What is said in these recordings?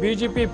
BJP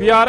BR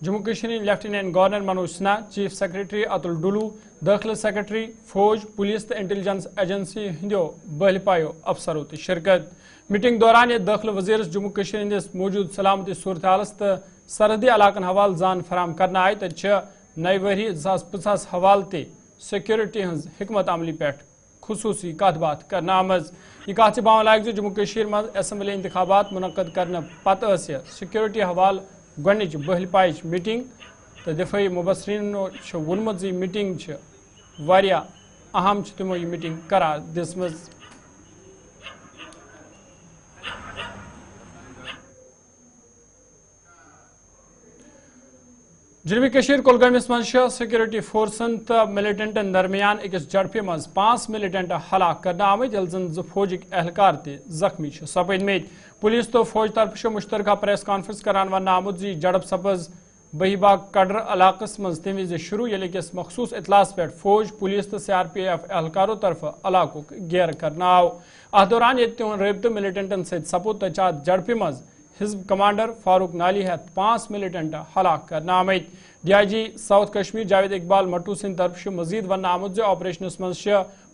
Jammu Kashmir lieutenant governor Manoj Sinha, chief secretary Atal Dulloo, داخلہ secretary, فوج، police تو انٹیلیجنس ایجنسی ہندیو بہل پایو افسروں تہ شرکت۔ میٹنگ دوران داخلہ وزیرس جموں کشمیر ہندس موجود سلامتی صورتحالس تو سرحدی علاقن حوالہ زان فراہم کرنا آئی تت نئی وری 2050 حوالہ تہ سیکورٹی ہز حکمت عملی پہ خصوصی کت بات کرنا آمز۔ یہ کت باون لائق جموں کشمیر مز اسمبلی انتخابات منعقد کرنے پتہ سیکورٹی حوالہ گۄڈنِچ بہل پائچ میٹنگ تو دفاعی مبصرینو وونمت یہ میٹنگ واریاہ اہم تمو یہ میٹنگ قرار دسمز۔ جنوبی کشیر کولگامس مز سیکورٹی فورسن تو ملیٹنٹن درمیان اکس جھڑپہ مز 5 ملیٹنٹ ہلاک کرنا آمت یل زن 2 فوجک اہلکار تہ زخمی سپدمت۔ پولیس تو فوج طرف مشترکہ پریس کانفرنس کران ون آمت زی جھڑپ سپز بہیباغ کڈر علاقس مز تمہ وز شروع یل اکس مخصوص اطلاعس پہ فوج، پولیس تو CRPF اہلکاروں طرف علاقہ گیر کرنا آو۔ ات دوران یت تہد رابطہ ملیٹنٹن ست سپود تو ات جھڑپہ مز حزب کمانڈر فاروق نالی ہتھ 5 ملیٹنٹ ہلاک کرنا آمت۔ DIG ساؤتھ کشمیر جاوید اقبال مٹو سند طرف مزید ون آمت آپریشنس مز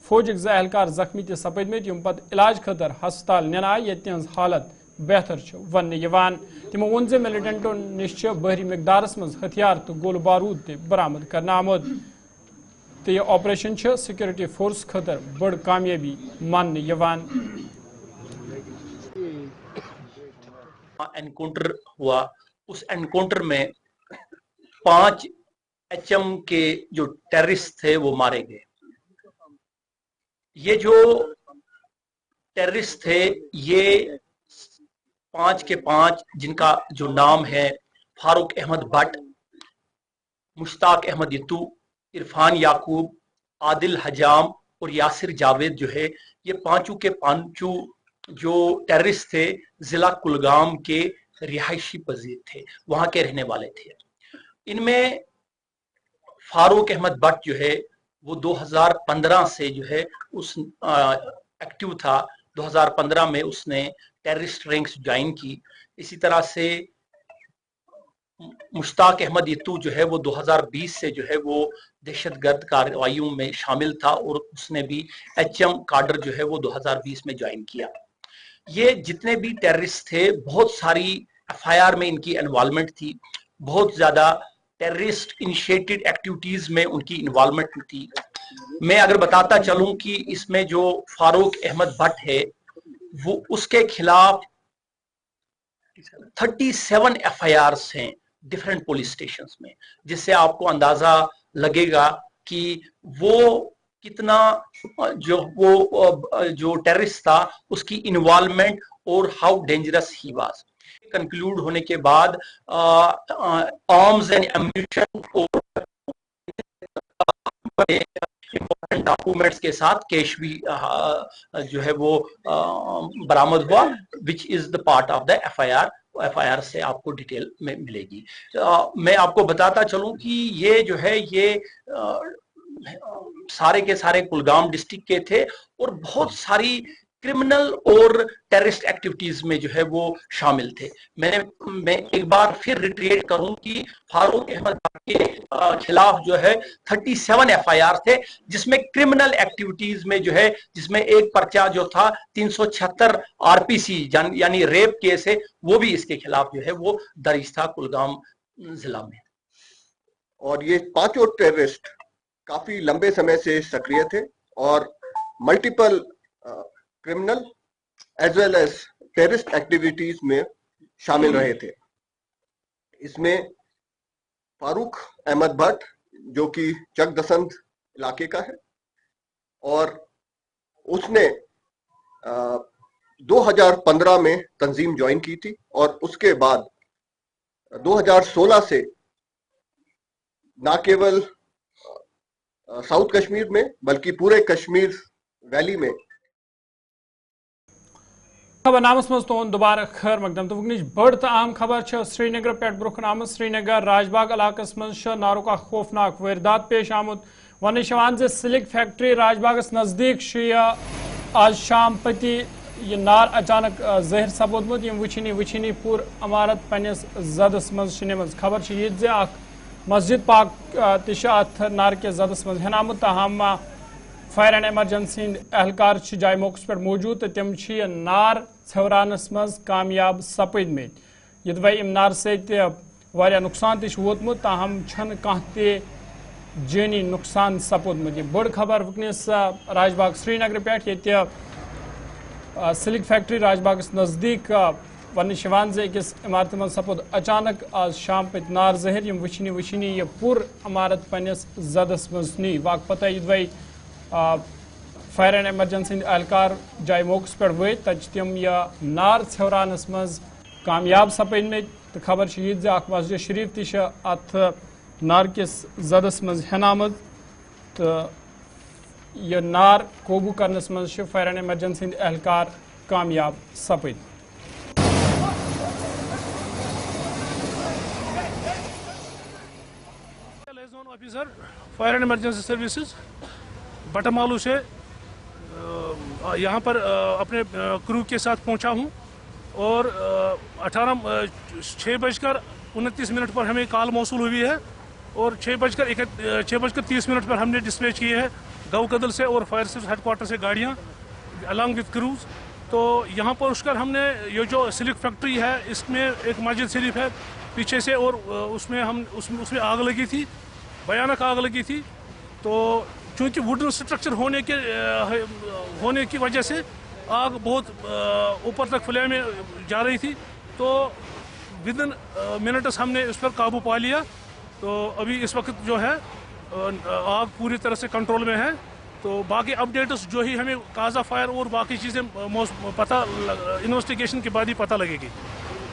فوجک 2 اہلکار زخمی تہ سپدمت یم پتہ علاج خاطر ہسپتال نن آئی یت تہذ حالت بہتر ون یوان۔ تمو وون زِ ملیٹنٹو نش بحری مقدارس مز ہتھیار تو گول بارود تہ برآمد کرنا آمد تو یہ آپریشن سیکورٹی فورس خاطر بڑ کامیابی ماننے یوان۔ انکاؤنٹر ہوا، اس انکاؤنٹر میں 5 HM کے جو ٹیررسٹ تھے وہ مارے گئے۔ یہ جو ٹیررسٹ تھے یہ 5 کے 5 جن کا جو نام ہے فاروق احمد بٹ، مشتاق احمد یتو، عرفان یعقوب، عادل حجام اور یاسر جاوید جو ہے، یہ 5 کے 5 جو ٹیررسٹ تھے ضلع کلگام کے رہائشی پذیر تھے، وہاں کے رہنے والے تھے۔ ان میں فاروق احمد بٹ جو ہے وہ 2015 سے جو ہے اس ایکٹیو تھا، 2015 میں اس نے ٹیررسٹ رینکس جوائن کی۔ اسی طرح سے مشتاق احمد یتو جو ہے وہ 2020 سے جو ہے وہ دہشت گرد کارروائیوں میں شامل تھا اور اس نے بھی HM کاڈر جو ہے وہ 2020 میں جوائن کیا۔ یہ جتنے بھی ٹیررسٹ تھے بہت ساری FIR میں ان کی انوالومنٹ تھی، بہت زیادہ ٹیررسٹ انیشیٹڈ ایکٹیویٹیز میں ان کی انوالومنٹ تھی۔ میں اگر بتاتا چلوں کہ اس میں جو فاروق احمد بٹ ہے وہ اس کے خلاف 37 FIRs ہیں ڈفرینٹ پولیس اسٹیشنز میں، جس سے آپ کو اندازہ لگے گا کہ وہ کتنا جو ٹیررسٹ تھا اس کی انوالومنٹ اور how dangerous he was. Conclude ہونے کے بعد آرمز اینڈ ایمونیشن اور امپورٹنٹ ڈاکومنٹس کے ساتھ کیش بھی جو ہے وہ برآمد ہوا، which is the part of the FIR سے آپ کو ڈیٹیل میں ملے گی۔ میں آپ کو بتاتا چلوں کہ یہ جو ہے یہ سارے کے سارے کلگام ڈسٹرکٹ کے تھے اور بہت ساری کرمنل اور ٹیررسٹ ایکٹیویٹیز میں جو ہے وہ شامل تھے۔ میں ایک بار پھر ریٹریٹ کروں کہ فاروق احمد کے خلاف جو ہے 37 FIR تھے، جس میں کرمنل ایکٹیویٹیز میں جو ہے جس میں ایک پرچہ جو تھا 376 RPC یعنی ریپ کیس ہے، وہ بھی اس کے خلاف جو ہے وہ درج تھا کلگام ضلع میں۔ اور یہ 5 ٹیررسٹ کافی لمبے سمے سے سکریہ تھے اور multiple criminal as well as terrorist activities میں شامل رہے تھے۔ اس میں فاروق احمد بٹ جو کہ چک دسند علاقے کا ہے، اور اس نے 2015 میں تنظیم جوائن کی تھی اور اس کے بعد 2016 سے نہ کیول ساؤتھ کشمیر میں بلکہ پورے کشمیر ویلی میں خبر نامس مز تہد دوبارہ خیر مقدم تو وکنچ بڑ تو اہم خبر سری نگر پہ برکن آمت۔ سری نگر راج باغ علاقس مز نارک اخ خوفناک واردات پیش آمت۔ ون سلک فیکٹری راج باغس نزدیک آج شام پتی یہ نار اچانک ظاہر سپودمت یم وچھنی پور عمارت پنس زدس مز شنمز خبر یہ زِ اخ مسجد پاک تہ ات نار کے زدس مز ہنامت تاہم فائر اینڈ ایمرجنسی اہلکار جائے موقع پہ موجود تو تم یہ نار ژھورانس مز کامیاب سپدمت یہ ام نار ستیہ نقصان تہ ووتمت تاہم چھن کانٛہہ تہ جٲنی نقصان سپودمت یہ بڑ خبر ونکس راج باغ سری نگر پہ یہ سلک فیکٹری راج باغس نزدیک ونش أکس عمارت من سپود اچانک آز شام پت نار ظاہر یم وچھنی یہ پور عمارت پنس زدس مز نی واقع پتہ یہ فائر اینڈ ایمرجنسی اہلکار جائے موقع پہ وت تم یہ نار ژھورانس مز کامیاب سپدمت تو خبر یہ زِ اخ مسجد شریف تہ ات نار کس زدس مز ہنامت تو یہ نار قوبو کرنس مز فائر اینڈ ایمرجنسی اہلکار کامیاب سپد officer fire and emergency services Batamaloo سے یہاں پر اپنے کرو کے ساتھ پہنچا ہوں اور 6:29 پر ہمیں کال موصول ہوئی ہے اور 6:30 پر ہم نے ڈسپیچ کی ہے گو کدل سے اور فائر سروس ہیڈ کوارٹر سے گاڑیاں الانگ وتھ کروز. تو یہاں پر اس کر ہم نے یہ جو سلک فیکٹری ہے اس میں ایک مسجد شریف ہے پیچھے سے اور اس میں آگ لگی تھی, بھیانک آگ لگی تھی. تو چونکہ ووڈن اسٹرکچر ہونے کی وجہ سے آگ بہت اوپر تک فلیم میں جا رہی تھی. تو ودن منٹس ہم نے اس پر قابو پا لیا. تو ابھی اس وقت جو ہے آگ پوری طرح سے کنٹرول میں ہے. تو باقی اپڈیٹس جو ہی ہمیں کاز آف فائر اور باقی چیزیں پتہ انویسٹیگیشن کے بعد ہی پتہ لگے گی.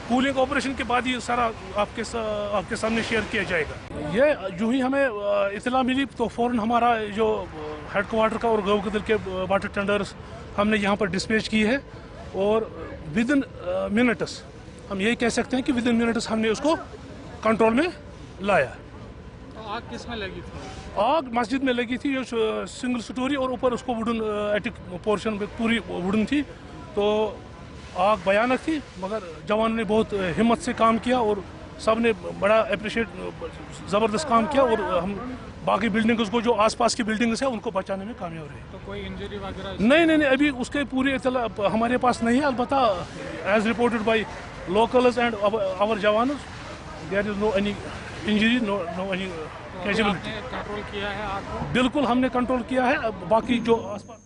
کولنگ آپریشن کے بعد ہی سارا آپ کے سامنے شیئر کیا جائے گا. یہ جو ہی ہمیں اطلاع ملی تو فوراً ہمارا جو ہیڈ کوارٹر کا اور گو کدل کے واٹر ٹینڈرز ہم نے یہاں پر ڈسپیچ کی ہے اور ودن منٹس ہم یہی کہہ سکتے ہیں کہ ودن منٹس ہم نے اس کو کنٹرول میں لایا. آگ کس میں لگی تھی؟ آگ مسجد میں لگی تھی, جو سنگل سٹوری اور اوپر اس کو ووڈن ایٹک پورشن پوری ووڈن تھی. تو آگ بھیانک تھی مگر جوانوں نے بہت ہمت سے کام کیا اور سب نے بڑا اپریشیٹ زبردست کام کیا اور ہم باقی بلڈنگز کو جو آس پاس کی بلڈنگز ہیں ان کو بچانے میں کامیاب رہے. تو کوئی انجری وغیرہ نہیں ابھی اس کے پوری اطلاع ہمارے پاس نہیں ہے. البتہ as reported by locals and our jawans there is no any injury no any casualty. Control کیا ہے آگ کو؟ بالکل ہم نے کنٹرول کیا ہے. باقی جو آس پاس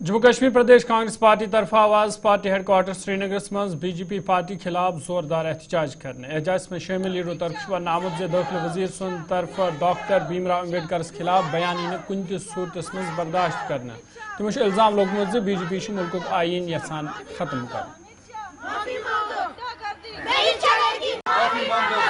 جموں کشمیر پردیش کانگریس پارٹی طرف آواز پارٹی ہیڈ کوارٹر سری نگر مز بی جے پی پارٹی خلاف زوردار احتجاج کرنے. احتجاج میں شامل لیڈروں طرف آمد زِ داخلہ وزیر سن طرف ڈاکٹر بھیم راؤ امبیڈکرس خلاف بیان یی کن تہ صورتس مز برداشت کرنا. تمو الزام لوگمت زِ بی جے پی ملک آئین یژھان ختم کرنا.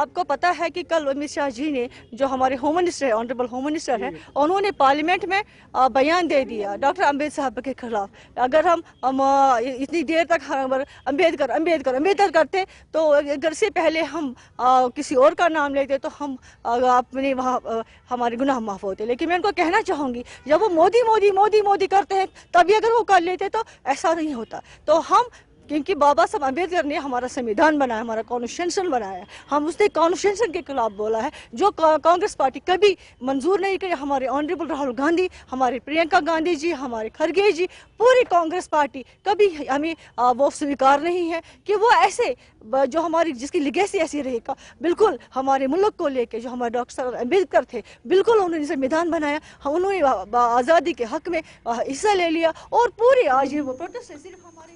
آپ کو پتہ ہے کہ کل امت شاہ جی نے جو ہمارے ہوم منسٹر ہے, آنریبل ہوم منسٹر ہے, انہوں نے پارلیمنٹ میں بیان دے دیا ڈاکٹر امبیڈکر صاحب کے خلاف. اگر ہم اتنی دیر تک امبیڈکر کرتے تو اگر سے پہلے ہم کسی اور کا نام لیتے تو ہم اپنے وہاں ہمارے گناہ معاف ہوتے. لیکن میں ان کو کہنا چاہوں گی جب وہ مودی کرتے ہیں تبھی اگر وہ کر لیتے تو ایسا نہیں ہوتا. تو ہم کیونکہ بابا صاحب امبیڈکر نے ہمارا سنویدھان بنایا, ہمارا کانسٹیٹیوشن بنایا, ہم اس نے کانسٹیٹیوشن کے خلاف بولا ہے جو کانگریس پارٹی کبھی منظور نہیں کرے. ہمارے آنریبل راہل گاندھی, ہمارے پرینکا گاندھی جی, ہمارے کھرگے جی, پوری کانگریس پارٹی کبھی ہمیں وہ سویکار نہیں ہے کہ وہ ایسے جو ہماری جس کی لیگیسی ایسی رہے گا. بالکل ہمارے ملک کو لے کے جو ہمارے ڈاکٹر صاحب امبیڈکر تھے, بالکل انہوں نے سنویدھان بنایا, انہوں نے آزادی کے حق میں حصہ لے لیا اور پوری آج وہ پروٹیسٹ صرف ہمارے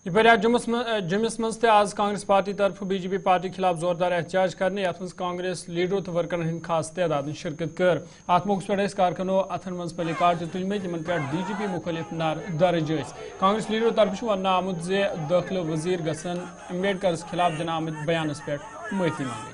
یہ پہ جمس مز آز کانگریس پارٹی طرف بی جے پی پارٹی خلاف زوردار احتجاج کرنے. ات مز کانگریس لیڈروں تو ورکرن ہند خاص تعداد شرکت کر. ات موقع پہ کارکنو اتن مز پلے کارڈ تلمت یمن پہ ڈی جی پی مخالف نعرہ درج. کانگریس لیڈروں طرف ونہ آمت زِ داخلہ وزیر گھن امبیڈکرس خلاف دن آمت بیانس پہ معافی مانگی.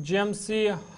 GMC